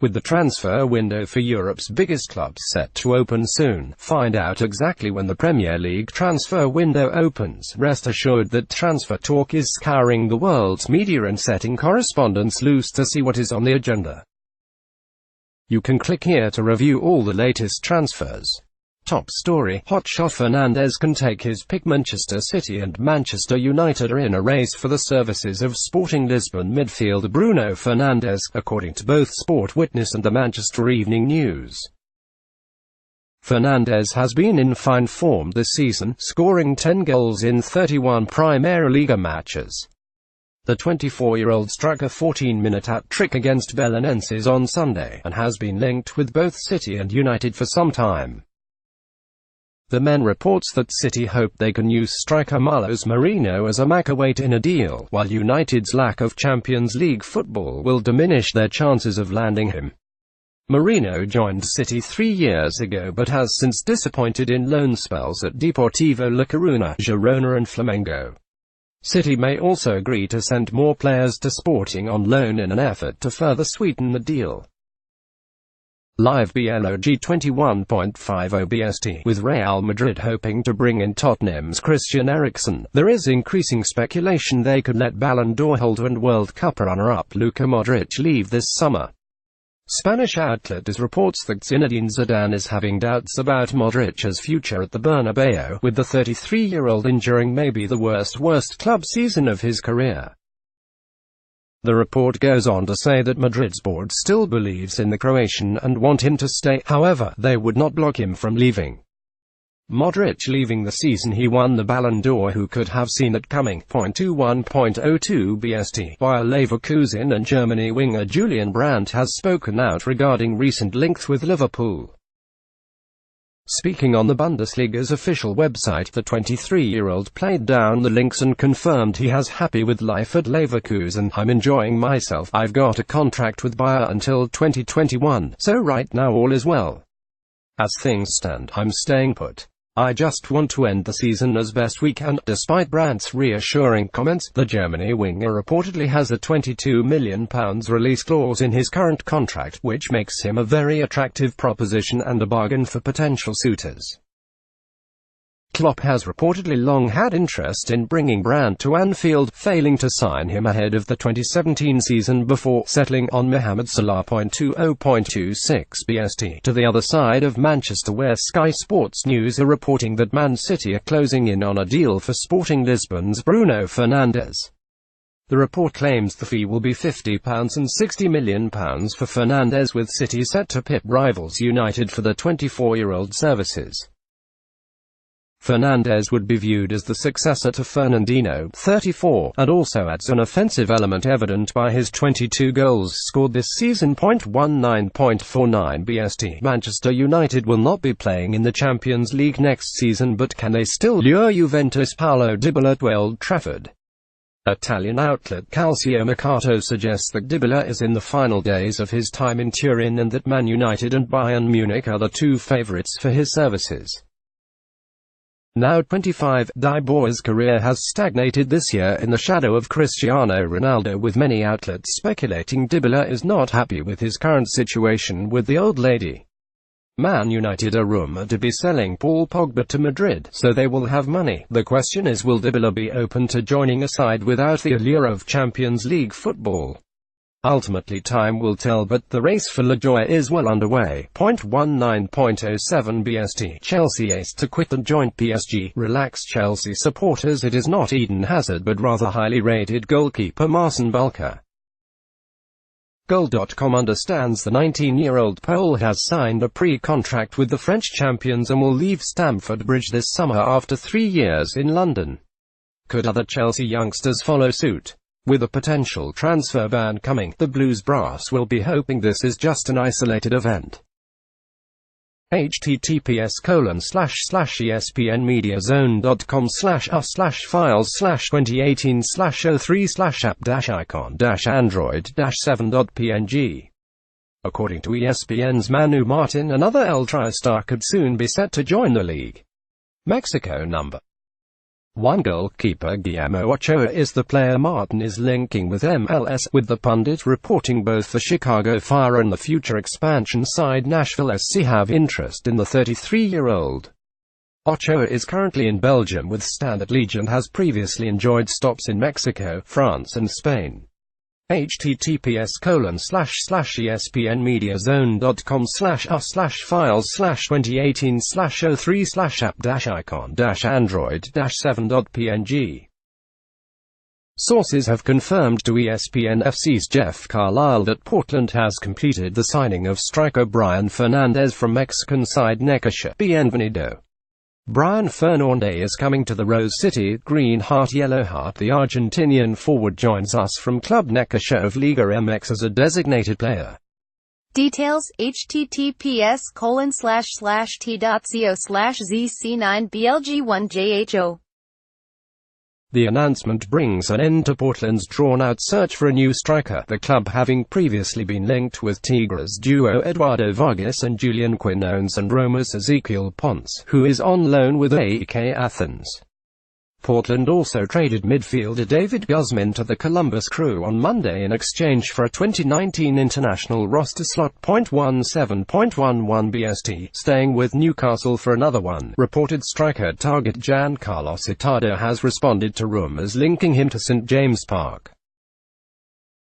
With the transfer window for Europe's biggest clubs set to open soon, find out exactly when the Premier League transfer window opens. Rest assured that transfer talk is scouring the world's media and setting correspondents loose to see what is on the agenda. You can click here to review all the latest transfers. Top story: hotshot Fernandes can take his pick. Manchester City and Manchester United are in a race for the services of Sporting Lisbon midfielder Bruno Fernandes, according to both Sport Witness and the Manchester Evening News. Fernandes has been in fine form this season, scoring 10 goals in 31 Primera Liga matches. The 24-year-old struck a 14-minute hat-trick against Belenenses on Sunday, and has been linked with both City and United for some time. The Men reports that City hope they can use striker Marlos Moreno as a macaweight in a deal, while United's lack of Champions League football will diminish their chances of landing him. Moreno joined City 3 years ago but has since disappointed in loan spells at Deportivo La Coruña, Girona and Flamengo. City may also agree to send more players to Sporting on loan in an effort to further sweeten the deal. Live blog 21.50 BST. With Real Madrid hoping to bring in Tottenham's Christian Eriksen, there is increasing speculation they could let Ballon d'Or holder and World Cup runner-up Luka Modric leave this summer. Spanish outlet AS reports that Zinedine Zidane is having doubts about Modric's future at the Bernabeu, with the 33-year-old enduring maybe the worst club season of his career. The report goes on to say that Madrid's board still believes in the Croatian and want him to stay, however, they would not block him from leaving. Modric leaving the season he won the Ballon d'Or. Who could have seen it coming? 21.02 BST. While Leverkusen and Germany winger Julian Brandt has spoken out regarding recent links with Liverpool. Speaking on the Bundesliga's official website, the 23-year-old played down the links and confirmed he has happy with life at Leverkusen. I'm enjoying myself. I've got a contract with Bayer until 2021, so right now all is well. As things stand, I'm staying put. I just want to end the season as best we can. Despite Brandt's reassuring comments, the Germany winger reportedly has a £22 million release clause in his current contract, which makes him a very attractive proposition and a bargain for potential suitors. Klopp has reportedly long had interest in bringing Brandt to Anfield, failing to sign him ahead of the 2017 season before settling on Mohamed Salah. 20.26 BST. To the other side of Manchester, where Sky Sports News are reporting that Man City are closing in on a deal for Sporting Lisbon's Bruno Fernandes. The report claims the fee will be £50 and £60 million for Fernandes, with City set to pip rivals United for the 24-year-old services. Fernandes would be viewed as the successor to Fernandinho, 34, and also adds an offensive element evident by his 22 goals scored this season. 19.49 BST. Manchester United will not be playing in the Champions League next season, but can they still lure Juventus' Paulo Dybala to Old Trafford? Italian outlet Calcio Mercato suggests that Dybala is in the final days of his time in Turin and that Man United and Bayern Munich are the two favourites for his services. Now 25, Dybal's career has stagnated this year in the shadow of Cristiano Ronaldo, with many outlets speculating Dybala is not happy with his current situation with the old lady. Man United are rumoured to be selling Paul Pogba to Madrid, so they will have money. The question is, will Dybala be open to joining a side without the allure of Champions League football? Ultimately time will tell, but the race for La Joya is well underway. 19.07 BST. Chelsea ace to quit and join PSG. Relax Chelsea supporters, it is not Eden Hazard but rather highly rated goalkeeper Marcin Bulka. Goal.com understands the 19-year-old Pole has signed a pre-contract with the French champions and will leave Stamford Bridge this summer after 3 years in London. Could other Chelsea youngsters follow suit? With a potential transfer ban coming, the Blues brass will be hoping this is just an isolated event. https://espnmedia.com/us/files/2018/03/app-icon-android-7.png. According to ESPN's Manu Martin, another El Tri star could soon be set to join the league. Mexico number One goalkeeper Guillermo Ochoa is the player Martin is linking with MLS, with the pundit reporting both the Chicago Fire and the future expansion side Nashville SC have interest in the 33-year-old. Ochoa is currently in Belgium with Standard Liège and has previously enjoyed stops in Mexico, France and Spain. https://espnmedia.com/files/2018/03/app-icon-android-7.png. Sources have confirmed to ESPN FC's Jeff Carlisle that Portland has completed the signing of striker Brian Fernandes from Mexican side Necaxa. Bienvenido. Brian Fernandes is coming to the Rose City, Green Heart Yellow Heart. The Argentinian forward joins us from Club Necaxa of Liga MX as a designated player. Details, https://t.co/zc9blg1jho. The announcement brings an end to Portland's drawn-out search for a new striker, the club having previously been linked with Tigres duo Eduardo Vargas and Julian Quinones and Roma's Ezequiel Ponce, who is on loan with AEK Athens. Portland also traded midfielder David Guzman to the Columbus Crew on Monday in exchange for a 2019 international roster slot. 17.11 BST, staying with Newcastle for another one. Reported striker target Giancarlo Hurtado has responded to rumours linking him to St James Park.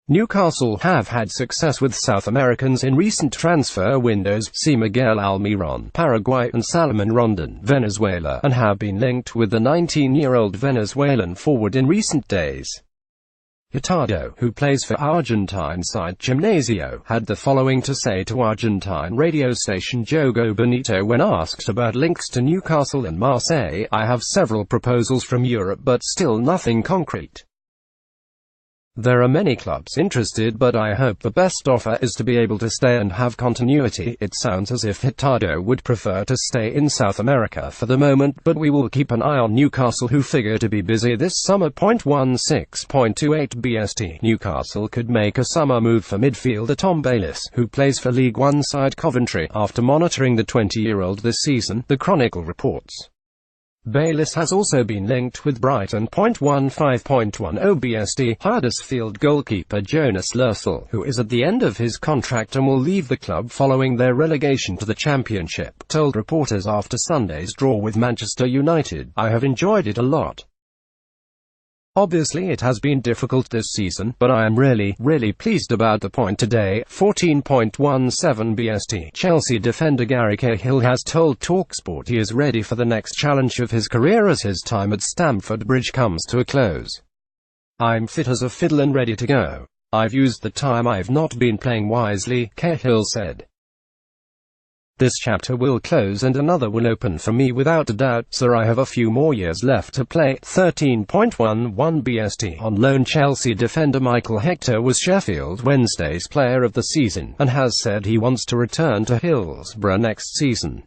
Newcastle have had success with South Americans in recent transfer windows, see Miguel Almiron, Paraguay, and Salomon Rondon, Venezuela, and have been linked with the 19-year-old Venezuelan forward in recent days. Hurtado, who plays for Argentine side Gimnasio, had the following to say to Argentine radio station Jogo Bonito when asked about links to Newcastle and Marseille: "I have several proposals from Europe but still nothing concrete. There are many clubs interested, but I hope the best offer is to be able to stay and have continuity." It sounds as if Hurtado would prefer to stay in South America for the moment, but we will keep an eye on Newcastle, who figure to be busy this summer. 16.28 BST. Newcastle could make a summer move for midfielder Tom Bayliss, who plays for League One side Coventry, after monitoring the 20-year-old this season, the Chronicle reports. Bayliss has also been linked with Brighton. 15.10 BST. Huddersfield goalkeeper Jonas Lössl, who is at the end of his contract and will leave the club following their relegation to the Championship, told reporters after Sunday's draw with Manchester United, "I have enjoyed it a lot. Obviously it has been difficult this season, but I am really pleased about the point today." 14.17 BST. Chelsea defender Gary Cahill has told TalkSport he is ready for the next challenge of his career as his time at Stamford Bridge comes to a close. "I'm fit as a fiddle and ready to go. I've used the time I've not been playing wisely," Cahill said. "This chapter will close and another will open for me without a doubt, sir. I have a few more years left to play." 13.11 BST. On loan Chelsea defender Michael Hector was Sheffield Wednesday's player of the season, and has said he wants to return to Hillsborough next season.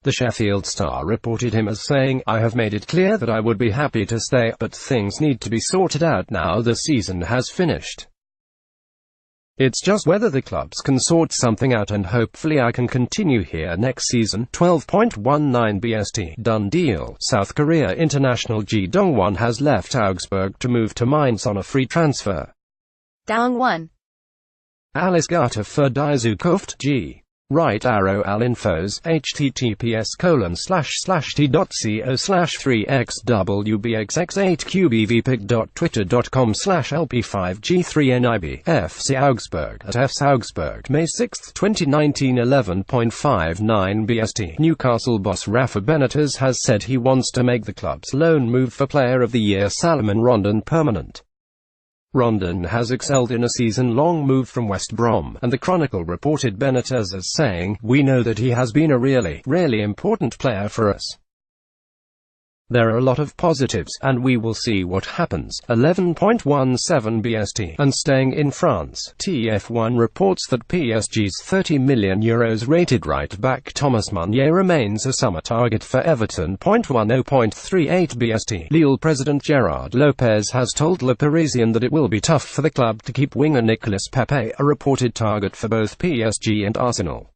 The Sheffield Star reported him as saying, "I have made it clear that I would be happy to stay, but things need to be sorted out now the season has finished. It's just whether the clubs can sort something out, and hopefully I can continue here next season." 12.19 BST. Done deal. South Korea international Ji Dong-won has left Augsburg to move to Mainz on a free transfer. Dong-won. Alice Gata for Daisukoft G. Right arrow al infos, https://t.co/3x-wbxx8qbvpic.twitter.com/lp5g3nib, FC Augsburg, at FC Augsburg, May 6, 2019. 11.59 BST. Newcastle boss Rafa Benitez has said he wants to make the club's loan move for Player of the Year Salomon Rondon permanent. Rondon has excelled in a season-long move from West Brom, and the Chronicle reported Benitez as saying, "We know that he has been a really important player for us. There are a lot of positives, and we will see what happens." 11.17 BST. And staying in France, TF1 reports that PSG's €30 million rated right-back Thomas Meunier remains a summer target for Everton. 10.38 BST. Lille president Gerard Lopez has told Le Parisien that it will be tough for the club to keep winger Nicolas Pepe, a reported target for both PSG and Arsenal.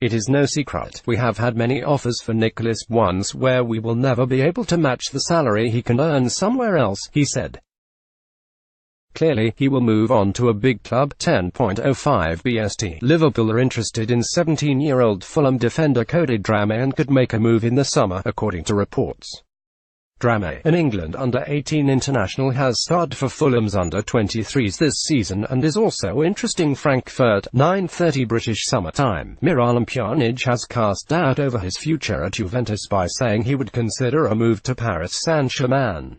It is no secret, we have had many offers for Nicholas, ones where we will never be able to match the salary he can earn somewhere else, he said. Clearly, he will move on to a big club. 10.05 BST. Liverpool are interested in 17-year-old Fulham defender Cody Drameh and could make a move in the summer, according to reports. Drameh, an England under-18 international, has started for Fulham's under-23s this season and is also interesting. Frankfurt, 9:30 British Summer Time. Miralem Pjanic has cast doubt over his future at Juventus by saying he would consider a move to Paris Saint-Germain.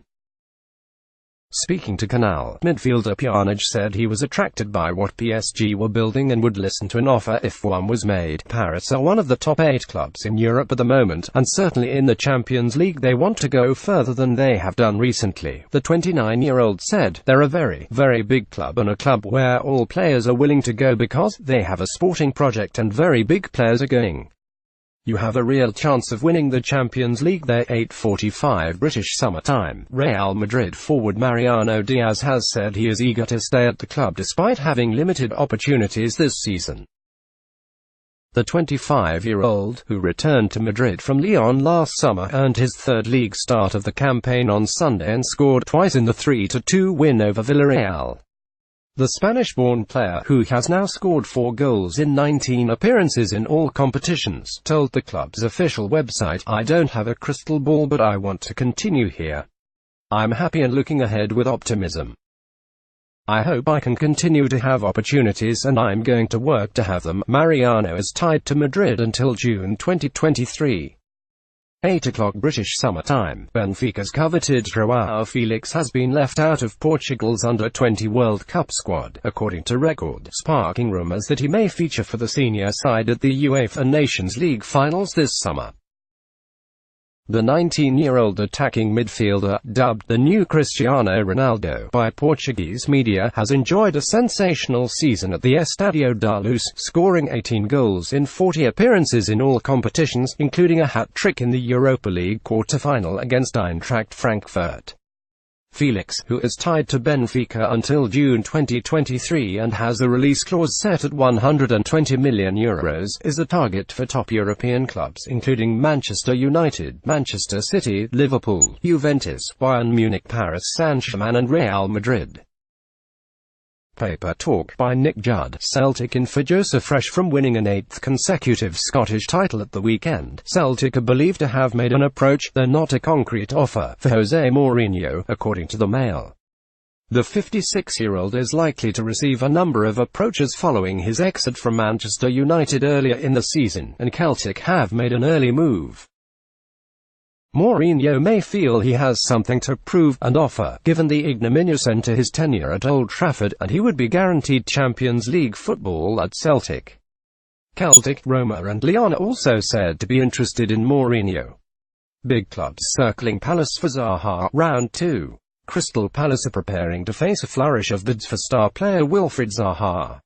Speaking to Canal, midfielder Pjanic said he was attracted by what PSG were building and would listen to an offer if one was made. Paris are one of the top 8 clubs in Europe at the moment, and certainly in the Champions League they want to go further than they have done recently. The 29-year-old said, "They're a very, very big club and a club where all players are willing to go because they have a sporting project and very big players are going. You have a real chance of winning the Champions League there." 8:45 British Summer Time. Real Madrid forward Mariano Diaz has said he is eager to stay at the club despite having limited opportunities this season. The 25-year-old, who returned to Madrid from Lyon last summer, earned his third league start of the campaign on Sunday and scored twice in the 3-2 win over Villarreal. The Spanish-born player, who has now scored 4 goals in 19 appearances in all competitions, told the club's official website, "I don't have a crystal ball but I want to continue here. I'm happy and looking ahead with optimism. I hope I can continue to have opportunities and I'm going to work to have them." Mariano is tied to Madrid until June 2023. 8 o'clock British Summer Time. Benfica's coveted João Felix has been left out of Portugal's under-20 World Cup squad, according to Record, sparking rumours that he may feature for the senior side at the UEFA Nations League finals this summer. The 19-year-old attacking midfielder, dubbed the new Cristiano Ronaldo by Portuguese media, has enjoyed a sensational season at the Estádio da Luz, scoring 18 goals in 40 appearances in all competitions, including a hat-trick in the Europa League quarter-final against Eintracht Frankfurt. Felix, who is tied to Benfica until June 2023 and has a release clause set at €120 million, is a target for top European clubs including Manchester United, Manchester City, Liverpool, Juventus, Bayern Munich, Paris Saint-Germain and Real Madrid. Paper Talk by Nick Judd. Celtic in for Joseph Fresh from winning an 8th consecutive Scottish title at the weekend. Celtic are believed to have made an approach, though not a concrete offer, for Jose Mourinho, according to the Mail. The 56-year-old is likely to receive a number of approaches following his exit from Manchester United earlier in the season, and Celtic have made an early move. Mourinho may feel he has something to prove and offer, given the ignominious end to his tenure at Old Trafford, and he would be guaranteed Champions League football at Celtic. Celtic, Roma and Lyon are also said to be interested in Mourinho. Big clubs circling Palace for Zaha. Round 2. Crystal Palace are preparing to face a flourish of bids for star player Wilfried Zaha.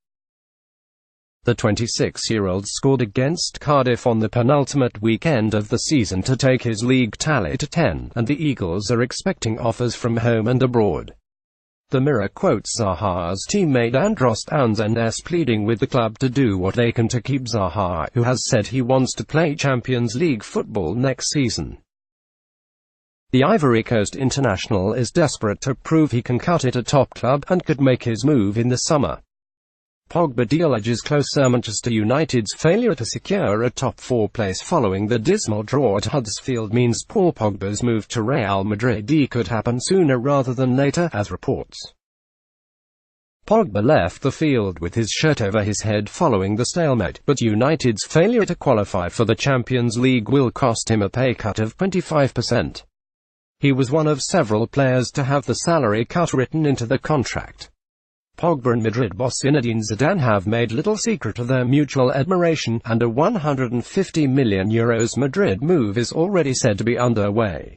The 26-year-old scored against Cardiff on the penultimate weekend of the season to take his league tally to 10, and the Eagles are expecting offers from home and abroad. The Mirror quotes Zaha's teammate Andros Townsend as pleading with the club to do what they can to keep Zaha, who has said he wants to play Champions League football next season. The Ivory Coast international is desperate to prove he can cut it at a top club, and could make his move in the summer. Pogba deal edges closer. Manchester United's failure to secure a top 4 place following the dismal draw at Huddersfield means Paul Pogba's move to Real Madrid could happen sooner rather than later, as reports. Pogba left the field with his shirt over his head following the stalemate, but United's failure to qualify for the Champions League will cost him a pay cut of 25%. He was one of several players to have the salary cut written into the contract. Pogba and Madrid boss Zinedine Zidane have made little secret of their mutual admiration, and a €150 million Madrid move is already said to be underway.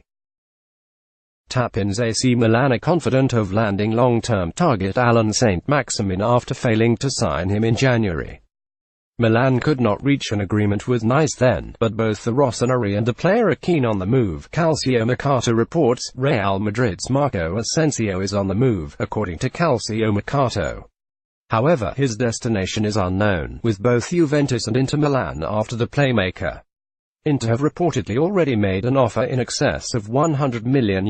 Tap-ins. AC Milan are confident of landing long-term target Alan Saint-Maximin after failing to sign him in January. Milan could not reach an agreement with Nice then, but both the Rossoneri and the player are keen on the move. Calcio Mercato reports, Real Madrid's Marco Asensio is on the move, according to Calcio Mercato. However, his destination is unknown, with both Juventus and Inter Milan after the playmaker. Inter have reportedly already made an offer in excess of €100 million.